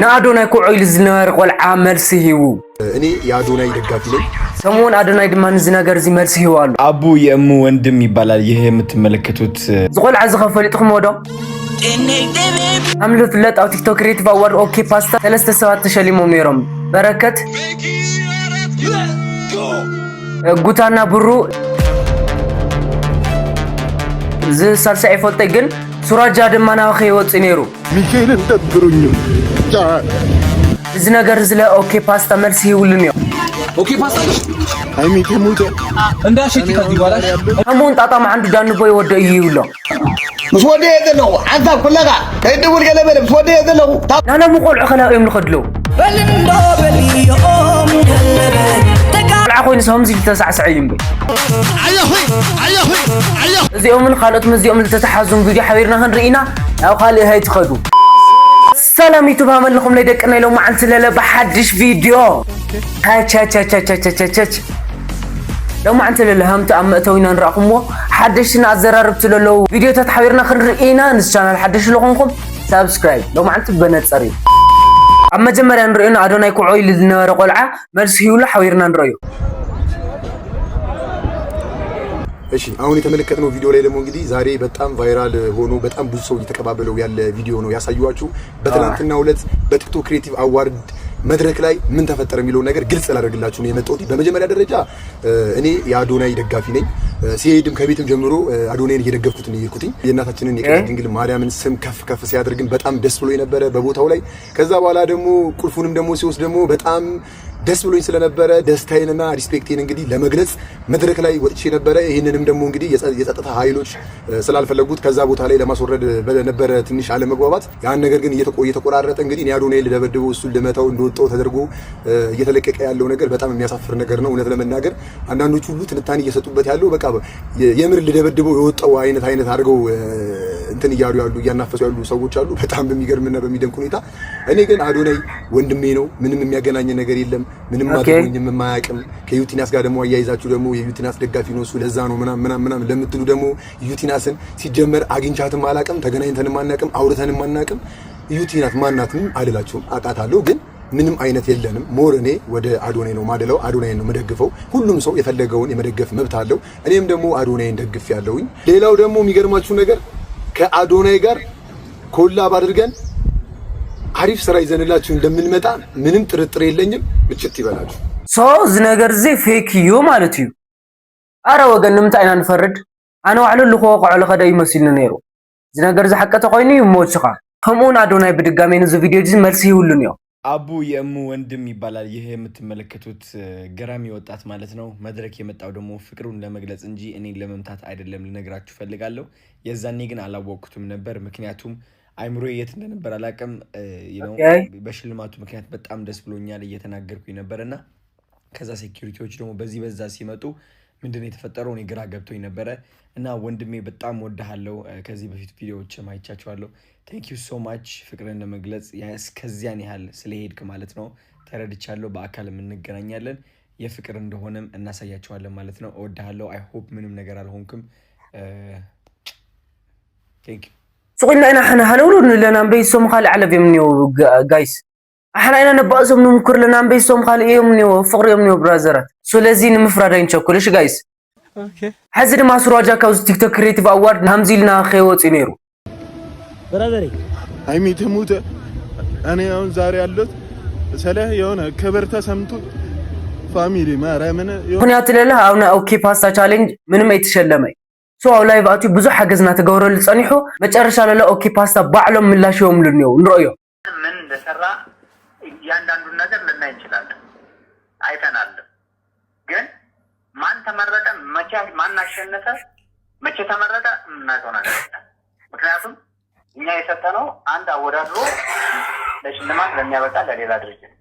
نادوناي كوعيل زنار قلعة مرسيهو أني يادوناي دقافي لي سمون أدوناي دمان زناقر زي مرسيهو قالو أبو يأمو وندم يبالا يهي متملكتوت زغول عزغة فليتخ مودا عملو فلات أو تيك توك ريتف أور أوكي باستا 3 ساعات تشاليمو ميرم بركت قوتانا برو زي سالسا إفولتي جن سوراجا دمانا وخي وطينيرو ميكيل انتدرونيو زناقر زلا أوكي باستا مرسيهو لنيو اوكي باستا هاي ميكي موتا انداشتي كدي بالاش همون طاطا ما عنده دانبو يودو ييولو مش ودي يدلو عذاب كلها كيدول قلبل مش ودي يدلو لا مو قلعو خلاهم نخدلو العخوين سهم زي تسعسعين بي زيهم من خالط مزيهم لتتحازون فيديو حبيرنا هنرئينا او خالي هاي تخدو السلام يوتيوب هعمل لكم ليدك انا لو ما عنت لا بحدش فيديو هاي تشا لو ما عنت لا هم تأمتوينا نراكمو حدشنا ازراربت له فيديو تتحبيرنا خنرئينا نس channel حدش لكمكم سبسكرايب لو ما عنت بنت صريف اما جمرنا نرئينا ادوناي كوعيل زنار قلعه مرسيو له حويرنا نريو እሺ አሁን የተመለከትነው ቪዲዮ ላይ ደግሞ እንግዲህ ዛሬ በጣም ቫይራል ሆኖ በጣም ብዙ ሰው እየተቀባበለው ያለ ቪዲዮ ነው ያሳዩዋችሁ። በትናንትናው ዕለት በቲክቶክ ክሬቲቭ አዋርድ መድረክ ላይ ምን ተፈጠረ የሚለው ነገር ግልጽ ላደርግላችሁ ነው የመጣሁት። በመጀመሪያ ደረጃ እኔ የአዶናይ ደጋፊ ነኝ። ሲሄድም ከቤትም ጀምሮ አዶናይን እየደገፍኩት ነው የሄድኩትኝ። የእናታችንን የቅድስት ድንግል ማርያምን ስም ከፍ ሲያደርግን በጣም ደስ ብሎ የነበረ በቦታው ላይ። ከዛ በኋላ ደግሞ ቁልፉንም ደግሞ ሲወስድ ደግሞ በጣም ደስ ብሎኝ ስለነበረ ደስታዬንና ሪስፔክቴን እንግዲህ ለመግለጽ መድረክ ላይ ወጥቼ ነበረ። ይሄንንም ደግሞ እንግዲህ የጸጥታ ኃይሎች ስላልፈለጉት ከዛ ቦታ ላይ ለማስወረድ በነበረ ትንሽ አለመግባባት ያን ነገር ግን እየተቆራረጠ እንግዲህ እኔ አዶናይን ልደበድበው እሱን ልመታው እንደወጣው ተደርጎ እየተለቀቀ ያለው ነገር በጣም የሚያሳፍር ነገር ነው። እውነት ለመናገር አንዳንዶቹ ሁሉ ትንታኔ እየሰጡበት ያለው በቃ የምር ልደበድበው የወጣው አይነት አድርገው እንትን እያሉ ያሉ እያናፈሱ ያሉ ሰዎች አሉ። በጣም በሚገርምና በሚደንቅ ሁኔታ እኔ ግን አዶናይ ወንድሜ ነው። ምንም የሚያገናኝ ነገር የለም። ምንም አድርጎኝም የማያውቅም። ከዩቲናስ ጋር ደግሞ አያይዛችሁ ደግሞ የዩቲናስ ደጋፊ ነው እሱ ለዛ ነው ምናምን ለምትሉ ደግሞ ዩቲናስን ሲጀመር አግኝቻትም አላውቅም፣ ተገናኝተንም አናውቅም፣ አውርተንም አናውቅም። ዩቲናስ ማናትም አልላችሁም፣ አውቃታለሁ ግን ምንም አይነት የለንም። ሞር እኔ ወደ አዶናይ ነው ማደለው፣ አዶናይ ነው መደግፈው። ሁሉም ሰው የፈለገውን የመደገፍ መብት አለው። እኔም ደግሞ አዶናይን ደግፍ ያለውኝ። ሌላው ደግሞ የሚገርማችሁ ነገር ከአዶናይ ጋር ኮላብ አድርገን አሪፍ ስራ ይዘንላችሁ እንደምንመጣ ምንም ጥርጥር የለኝም። ምጭት ይበላችሁ ሶዝ ነገር ዘ ፌክ ዩ ማለት እዩ አረ ወገንም ታይና ንፈርድ አነ ዋዕሉ ልኾቆዕ ለኸደ ይመስል ነይሩ ዝነገር ዝሐቀተ ኮይኑ ይሞችኻ ከምኡን አዶናይ በድጋሚ ነው ቪዲዮ ዲስ መልስ ይሁሉን ነው አቡ የእሙ ወንድም ይባላል። ይሄ የምትመለከቱት ገራሚ ወጣት ማለት ነው። መድረክ የመጣው ደግሞ ፍቅሩን ለመግለጽ እንጂ እኔን ለመምታት አይደለም ልነግራችሁ ፈልጋለሁ። የዛኔ ግን አላወቅኩትም ነበር፣ ምክንያቱም አይምሮ የት እንደነበር አላቀም። በሽልማቱ ምክንያት በጣም ደስ ብሎኛል እየተናገርኩኝ ነበርና ከዛ ሴኩሪቲዎች ደግሞ በዛ ሲመጡ ምንድነው የተፈጠረው እኔ ግራ ገብቶኝ ነበረ። እና ወንድሜ በጣም ወድሃለሁ። ከዚህ በፊት ቪዲዮዎች ማይቻቻለሁ። ቴንክ ዩ ሶ ማች ፍቅርን ለመግለጽ እስከዚያን ያህል ስለሄድክ ማለት ነው። ተረድቻለሁ። በአካል እንገናኛለን። የፍቅር እንደሆነም እናሳያቸዋለን ማለት ነው። እወድሃለሁ። አይ ሆፕ ምንም ነገር አልሆንክም። ቴንክ ዩ سقينا أنا حنا هلولو لنا نبيسهم خالي على فيمنيو جايس احنا انا نبقسم نمكر لنا نبيسهم خالي يمنيو فقر يمنيو برازرات سولازين مفرادين تشكلش جايس اوكي حزر ما سراجا كاوز تيك توك كريتيف اوارد همزي لنا خيوت ينيرو برادري هايمي تموت انا اون زاري ያሉት ሰለህ የሆነ ክብር ተሰምቶ ፋሚሊ ማራምን ሁኔታ ለለ አሁን ኦኬ ፓስታ ቻሌንጅ ምንም አይተሸለመኝ سو لاي باتو بزح حجزنا تجورل صنيحو متعرش على لا اوكي باستا بعلم من لا شيء ملنيو نرأيه من لسرا ياندان النجار لنا ينشلال አይተናል ግን ማን ተመረጠ ማን አሸነፈ መቼ ተመረጠ እናውቀው ነገር ምክንያቱም እኛ የሰጠነው አንድ አወዳድሮ ለሽልማት ለሚያበቃ ለሌላ ድርጅት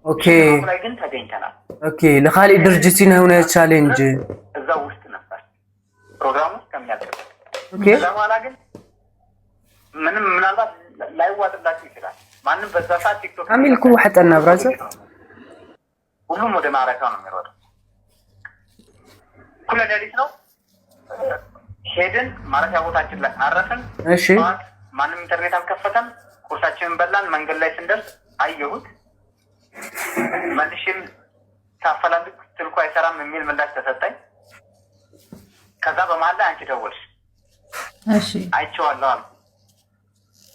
ኦኬ ላይ ግን ተገኝተናል ኦኬ ለኻሊ ድርጅቲና ሆነ ቻሌንጅ እዛው ውስጥ ነበር ፕሮግራሙ ከሚያደርግ ኦኬ ለማላ ግን ምንም ምናልባት ላይዋጥላችሁ ይችላል ማንም በዛ ሰዓት ቲክቶክ አሚልኩ ወحጠና ብራዘር ሁሉም ወደ ማረካ ነው የሚሮጠው ኩለ ሌሊት ነው ሄድን ማረፊያ ቦታችን ላይ አረፍን እሺ ማንም ኢንተርኔት አልከፈተም ቁርሳችንን በላን መንገድ ላይ ስንደርስ አየሁት። መልሼም ሳፈላልግ ስልኩ አይሰራም የሚል ምላሽ ተሰጠኝ። ከዛ በመሀል ላይ አንቺ ደወልሽ። እሺ አይቼዋለሁ አልኩ።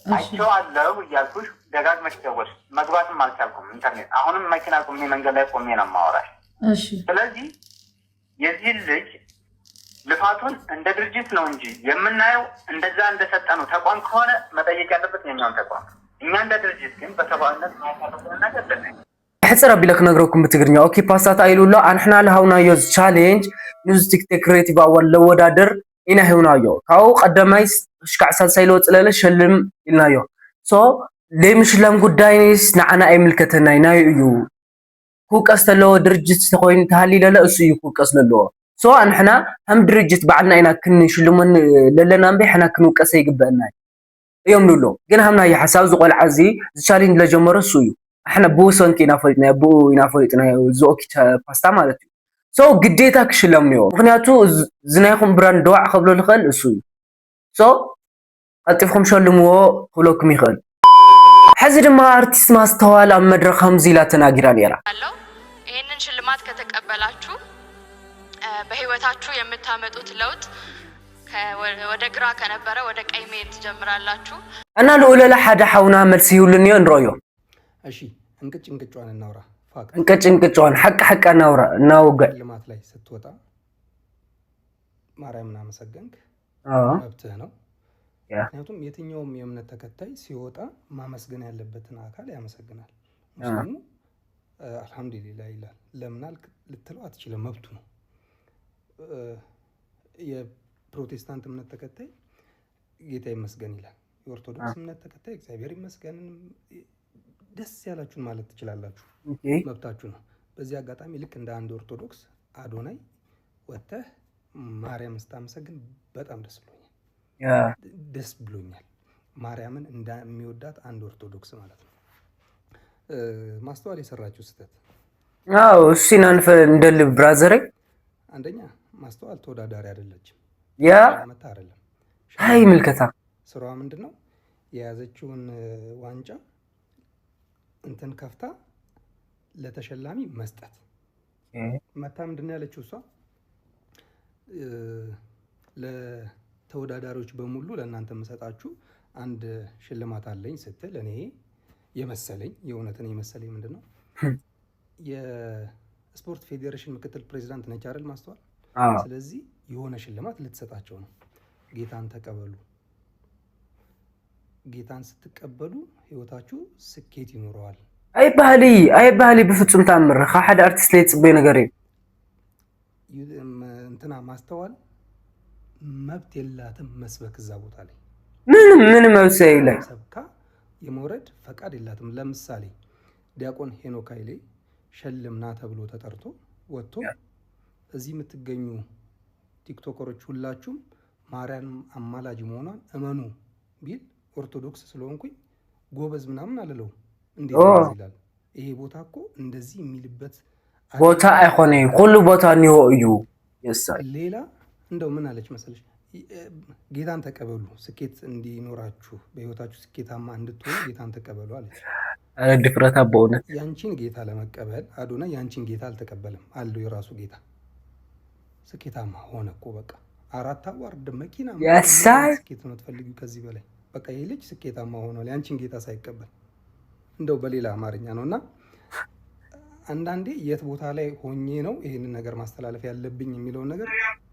አይቼዋለሁ እያልኩሽ ደጋግመሽ ደወልሽ። መግባትም አልቻልኩም ኢንተርኔት። አሁንም መኪና ቆሜ መንገድ ላይ ቆሜ ነው የማወራሽ። እሺ ስለዚህ የዚህ ልጅ ልፋቱን እንደ ድርጅት ነው እንጂ የምናየው እንደዛ እንደሰጠነው ተቋም ከሆነ መጠየቅ ያለበት የኛውን ተቋም። እኛ እንደ ድርጅት ግን በሰብአዊነት ማሳለፍን ነገር ደስ ሕፅር አቢለክ ነግረኩም በትግርኛ ኦኬ ፓስታት አይሉላ አንሕና ለሃውናዮ ቻሌንጅ ኒውዝ ቲክቶክ ክሬቲቭ አዋርድ ለወዳደር ኢና ሂውናዮ ካው ቀዳማይ ሽካዕ ሳልሳይ ለወፅለለ ሸልም ኢልናዮ ሶ ለምሽላም ጉዳይስ ንዓና አይምልከተና ናይ እዩ ኩቀስ ተለዎ ድርጅት ተኮይን ተሃሊለለ እሱ እዩ ኩቀስ ለለዎ ሶ አንሕና هم ድርጅት ባዕልና ኢና ክንሽልሞን ለለና እምበይ ሕና ክንውቀሰ ይግበአና እዮም ንብሎ ግን همና የሐሳብ ዝቆልዓ እዚ ቻሌንጅ ለጀመረ እሱ እዩ احنا بوسنك ينافريتنا بو ينافريتنا زوك باستا مالتي سو ግዴታ ክሽለም ነው ምክንያቱ ዝናይኹም ብራንድ ደዋዕ ከብሎ ልኸል እሱ سو አጥፍኩም ሸልምዎ ሁለኩም ይኸል ሕዚ ድማ አርቲስት ማስተዋል ኣብ መድረክ ከምዚ ኢላ ተናጊራ ነራ ይሄንን ሽልማት ከተቀበላችሁ በህይወታችሁ የምታመጡት ለውጥ ወደ ግራ ከነበረ ወደ ቀኝ መሄድ ትጀምራላችሁ እና ለኡለላ ሓደ ሓውና መልሲ ይሁልን እንሮዮ እሺ እንቅጭዋን እናውራ ፋቅ እንቅጭዋን ሐቅ እናውጋ ልማት ላይ ስትወጣ ማርያምን አመሰገንክ መብትህ ነው ምክንያቱም የትኛውም የእምነት ተከታይ ሲወጣ ማመስገን ያለበትን አካል ያመሰግናል ሙስሊሙ አልহামዱሊላህ ይላል ለምናል ልትለው አትችልም መብቱ ነው የፕሮቴስታንት እምነት ተከታይ ጌታ ይመስገን ይላል የኦርቶዶክስ እምነት ተከታይ እግዚአብሔር ይመስገን ደስ ያላችሁን ማለት ትችላላችሁ መብታችሁ ነው በዚህ አጋጣሚ ልክ እንደ አንድ ኦርቶዶክስ አዶናይ ወተህ ማርያም ስታመሰግን በጣም ደስ ብሎኛል ማርያምን እንደሚወዳት አንድ ኦርቶዶክስ ማለት ነው ማስተዋል የሰራችሁ ስተት አዎ እሺናን እንደል ብራዘር አንደኛ ማስተዋል ተወዳዳሪ አይደለችም ያ መታ አይደለም አይ ምልከታ ስራዋ ምንድነው የያዘችውን ዋንጫ እንትን ከፍታ ለተሸላሚ መስጠት መታ ምንድነው ያለችው እሷ ለተወዳዳሪዎች በሙሉ ለእናንተ መሰጣችሁ አንድ ሽልማት አለኝ ስትል እኔ የመሰለኝ የእውነትን የመሰለኝ ምንድነው የስፖርት ፌዴሬሽን ምክትል ፕሬዝዳንት ነች አይደል ማስተዋል ስለዚህ የሆነ ሽልማት ልትሰጣቸው ነው ጌታን ተቀበሉ ጌታን ስትቀበሉ ህይወታችሁ ስኬት ይኖረዋል አይ ባህሊ በፍጹም ታምር ሓደ አርቲስት ላይ ጽበይ ነገር እንትና ማስተዋል መብት የላትም መስበክ እዛ ቦታ ላይ ምንም መብት የለም ሰብካ የመውረድ ፈቃድ የላትም ለምሳሌ ዲያቆን ሄኖክ ኃይሌ ሸልምና ተብሎ ተጠርቶ ወጥቶ እዚህ የምትገኙ ቲክቶከሮች ሁላችሁም ማርያም አማላጅ መሆኗን እመኑ ቢል ኦርቶዶክስ ስለሆንኩኝ ጎበዝ ምናምን አለለው እንዴት ይላል ይሄ ቦታ እኮ እንደዚህ የሚልበት ቦታ አይሆነ ሁሉ ቦታ ነው እዩ ይሳይ ሌላ እንደው ምን አለች መሰለሽ ጌታን ተቀበሉ ስኬት እንዲኖራችሁ በህይወታችሁ ስኬታማ እንድትሆኑ ጌታን ተቀበሉ አለች ድፍረታ በእውነት ያንቺን ጌታ ለመቀበል አዶና ያንቺን ጌታ አልተቀበለም አለው የራሱ ጌታ ስኬታማ ሆነ እኮ በቃ አራት አዋርድ መኪና ያሳይ ስኬት ነው ትፈልጊው ከዚህ በላይ በቃ ይሄ ልጅ ስኬታማ ሆኗል ያንቺን ጌታ ሳይቀበል እንደው በሌላ አማርኛ ነውና አንዳንዴ የት ቦታ ላይ ሆኜ ነው ይሄንን ነገር ማስተላለፍ ያለብኝ የሚለው ነገር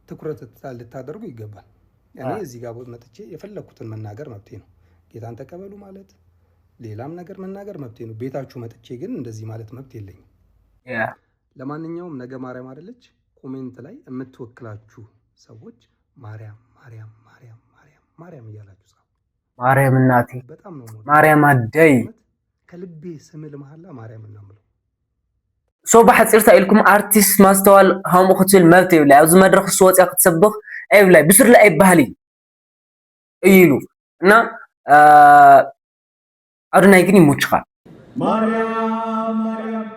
ትኩረት ልታደርጉ ይገባል እኔ እዚህ ጋር መጥቼ የፈለኩትን መናገር መብቴ ነው ጌታን ተቀበሉ ማለት ሌላም ነገር መናገር መብቴ ነው ቤታችሁ መጥቼ ግን እንደዚህ ማለት መብት የለኝም ለማንኛውም ነገ ማርያም አይደለች ኮሜንት ላይ የምትወክላችሁ ሰዎች ማርያም ማርያም ማርያም ማርያም ማርያም እያላችሁ ጻፉ ማርያም እናቴ በጣም ነው ማርያም አደይ ከልቤ ስምል መሐላ ማርያም እናምለው ሶ በሐጽርታ ኢልኩም አርቲስት ማስተዋል ሃሙ ክትል መብት ይብላ ኣብዚ መድረክ ስወጽያ ክትሰብኽ አይብላ ብስር ላይ ባህሊ እይሉ እና አድናይ ግን ይሙችኻል ማርያም ማርያም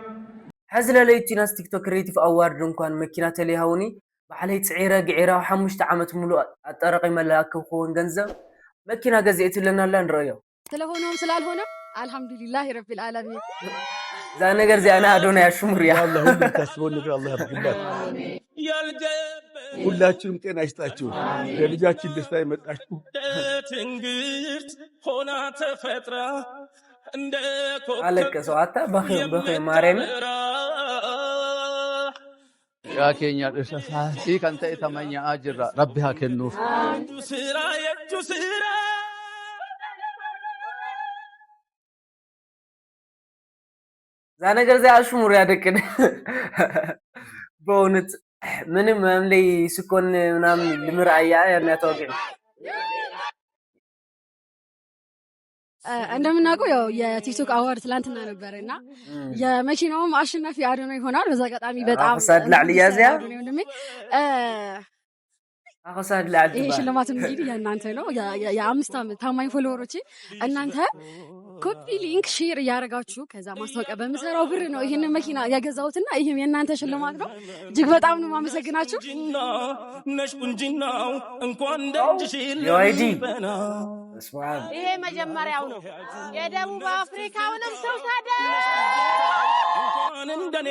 حزل ليتيناس تيك توك كريتيف أوارد እንኳን መኪና ተለይሃውኒ ባሕለይ ጽዒረ ግዒራ 5 ዓመት ሙሉ አጠረቀ መላከ ኮን ገንዘብ መኪና ገዘይትልና አላ እንረዮ ስለሆነም ስላልሆነ አልহামዱሊላህ ረቢል ዓለሚን ዛ ነገር ዚ አና አዶና ያሽሙር ያ አላህ ሁሉ ታስበው ነገር አላህ ያርግላት ሁላችሁም ጤና ይስጣችሁ ለልጃችን ደስታ ይመጣችሁ ትንግርት ሆና ተፈጥራ እንደ አለቀሰው አታ በኸይ ማርያም يا كينيا الإساسي كنت إتمنى أجر ربها كنوف ዛ ነገር ዚ አሽሙር ያደቅን በእውነት ምንም ላይ ስኮን ምናምን ልምራያ ያናተወገኝ እንደምናውቀው ያው የቲክቶክ አዋርድ ትላንትና ነበርና የመኪናውም አሸናፊ አዶናይ ይሆናል። በዛ አጋጣሚ በጣም ሰድላልያ ዚያ ይሄ ሽልማት እንግዲህ የእናንተ ነው። የ5 ዓመት ታማኝ ፎሎወሮች እናንተ ኮፒ ሊንክ ሼር እያደረጋችሁ ከዛ ማስታወቂያ በምሰራው ብር ነው ይሄንን መኪና ያገዛሁትና ይሄም የእናንተ ሽልማት ነው። እጅግ በጣም ነው ማመሰግናችሁ። ነሽ ቁንጅናው እንኳን ደጅሽ ለይበና ይሄ መጀመሪያው ነው። የደቡብ አፍሪካውንም ሰው ታደ እንኳን እንደኔ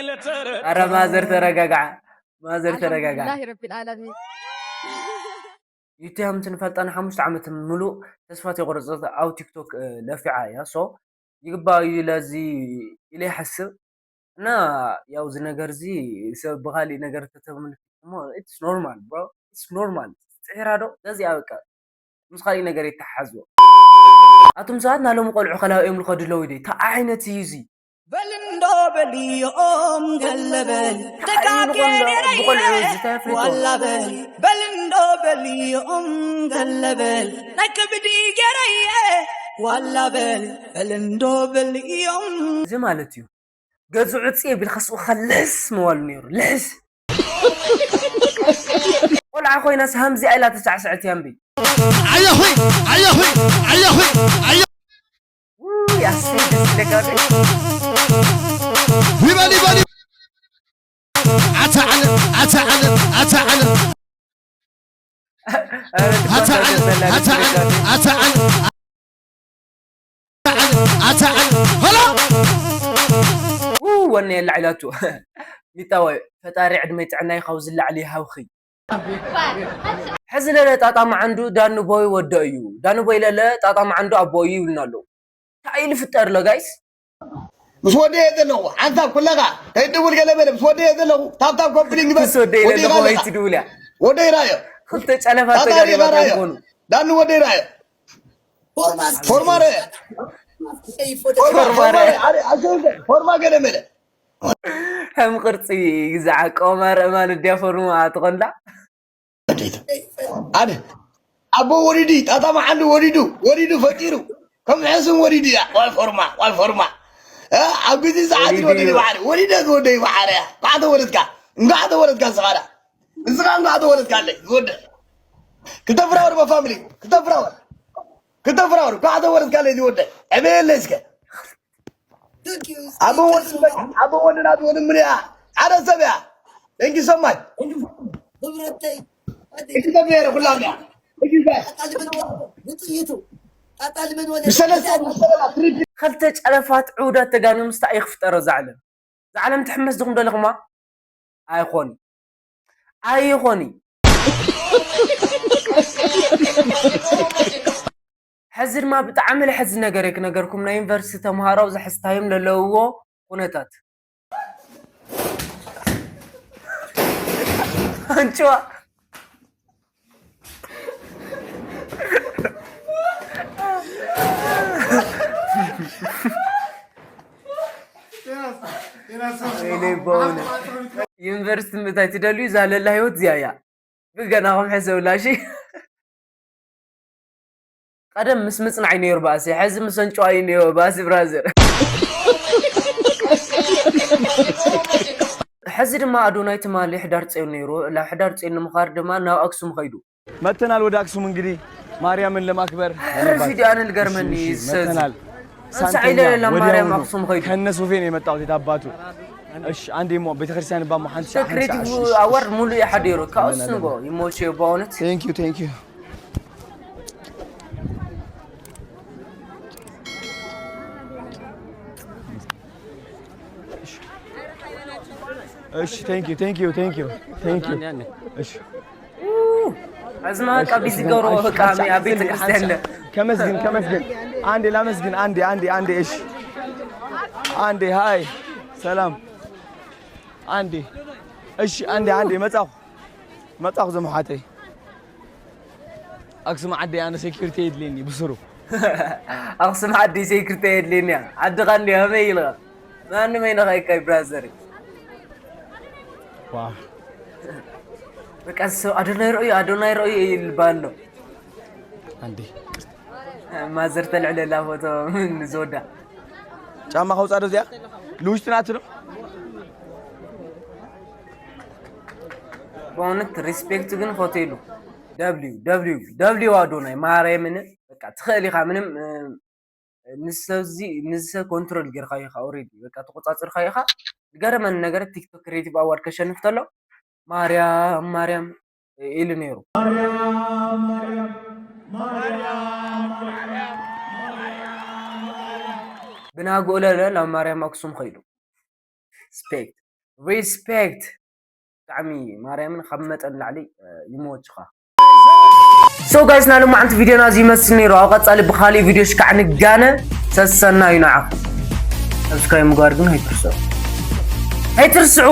ለተረ አረ ማዘር ተረጋጋ ማዘር ተረጋጋ አላህ ረቢል ዓለሚን ዩቲዩብ ትንፈልጣና 5 ዓመት ሙሉ ተስፋት የቆረጸት አው ቲክቶክ ለፊዓ ያሶ ይግባዩ ለዚ ኢለ ይሐስብ እና ያው ዚ ነገር ዚ በኻሊ ነገር ተተምልክሞ ኢትስ ኖርማል ብሮ ኢትስ ኖርማል ጽራዶ ለዚ አበቃ ምስኻሊ ነገር ይተሐዝዎ አቱም ሰዓት ናሎም ቆልዑ ከላውም ልኸድለው ይዲ ታ አይነት ይዚ በልንዶ በልዮም ገለበል ተካከረየ ወላበል በልንዶ በልዮም ገለበል ነከብዲ ገረየ ወላበል በልንዶ በልዮም እዚ ማለት እዩ ገዝዑ ጽየ ቢልኸስኡ ኸልስ መዋል ነይሩ ልስ ቆልዓ ኮይናስ ሃምዚ አይላ ተሳዕስዕት ያምቢ አያሁይ አያሁይ አያሁይ አያ يا سيدي لقاضي ويبالي بالي اتعلم اتعلم اتعلم اتعلم اتعلم اتعلم اتعلم هلا وني العيلاتو ميتاوي فتاري عد ما يتعناي خوز اللي عليه هاوخي حزن لا طاطا ما عنده دانو بوي ودايو دانو بوي لا طاطا ما عنده ابوي ولنالو تعيل فتر له جايز مش ودي يدلو انت كلها تدور قلبه مش ودي يدلو تاب كوبلينج بس ودي له هو يتدولا ودي رايه كنت علفات تقريبا كون دانو ودي رايه فورماري فورما كده مله هم قرصي يزع قمر ما ندي فورما تقنلا انا ابو وريدي طبعا عنده وريدو فكيرو كم حسن وريدي والفورما عبيدي ساعات ودي بحر ودي بحر قاعد ولدك صغيره الصغار قاعد ولدك لي ود كنت فراور بفاميلي كنت فراور قاعد ولدك لي ود ابي ليسك ابو ولد من على سبع ثانك يو سو ماتش انت تبير كلها خلتج ألفات عودات تجاني مستعيق فترة زعلم تحمس دخم دلغما أي خوني حزر ما بتعمل حزر نجركم نا يونيفرسيتي مهارة وزا حستايم للوو ونتات انشوا يونيفرسيتي متى تدلو زال الله يوت زيايا بقناهم حسوا لا شيء قدم مسمصن عيني رباسي حزم مسنچو عيني رباسي برازر حزر ما ادوناي تمالي حدار صيو نيرو لا حدار صيو مخار دما نا اكسوم خيدو መተናል ወደ አክሱም እንግዲህ ማርያምን ለማክበር ረፊዲ አንል ገርመኒ ይሰናል ሳይለ ለማርያም አክሱም ኸይዱ ከነሱ ፌን የመጣው የታባቱ እሺ አንዴ ሞ ቤተክርስቲያን ባሙ ሐንሳ ክሬቲቭ አወር ሙሉ ያሐዲሩ ካውስንጎ ይሞቼ ባውነት ቴንክ ዩ እሺ ቴንክ ዩ እሺ አዝማ ቀቢስ ገሮ ህቃሚ አቤት ክርስቲያን ከመስግን አንዴ ላመስግን አንዴ እሺ አንዴ ሃይ ሰላም አንዴ እሺ አንዴ መጻሁ ዘመሓተይ أقسم عدي أنا سيكورتي يدليني بسرو أقسم عدي سيكورتي يدليني عد غني هميلا ما أنا ما ينغاي كاي برازري واو بس أدوناي رؤي البالو عندي ما زرت العلا لا فوتو من زودا جامع خوص أدو زيا لوش تناترو بونت ريسبكت جن فوتيلو دبليو أدوناي ماريمن بقى تخلي خامنم نسا كنترول غير خايخه اوريدي بقى تقطاصر خايخه غير من نغير تيك توك كرييتيف اوارد كشنفتلو ማርያም ኢልኔሩ ብናጎለለ ለማርያም አክሱም ኸይዱ ሪስፔክት ጣዕሚ ማርያምን ከመጠን ላዕሊ ይሞችኻ ሶ ጋይስ ናሉ ማዕንቲ ቪዲዮና እዚ ይመስል ነይሩ ኣብ ቀጻሊ ብኻሊ ቪዲዮሽ ከዓ ንጋነ ሰሰና ይናዓኹ ሰብስክራይብ ምግባር ግን ኣይትርስዑ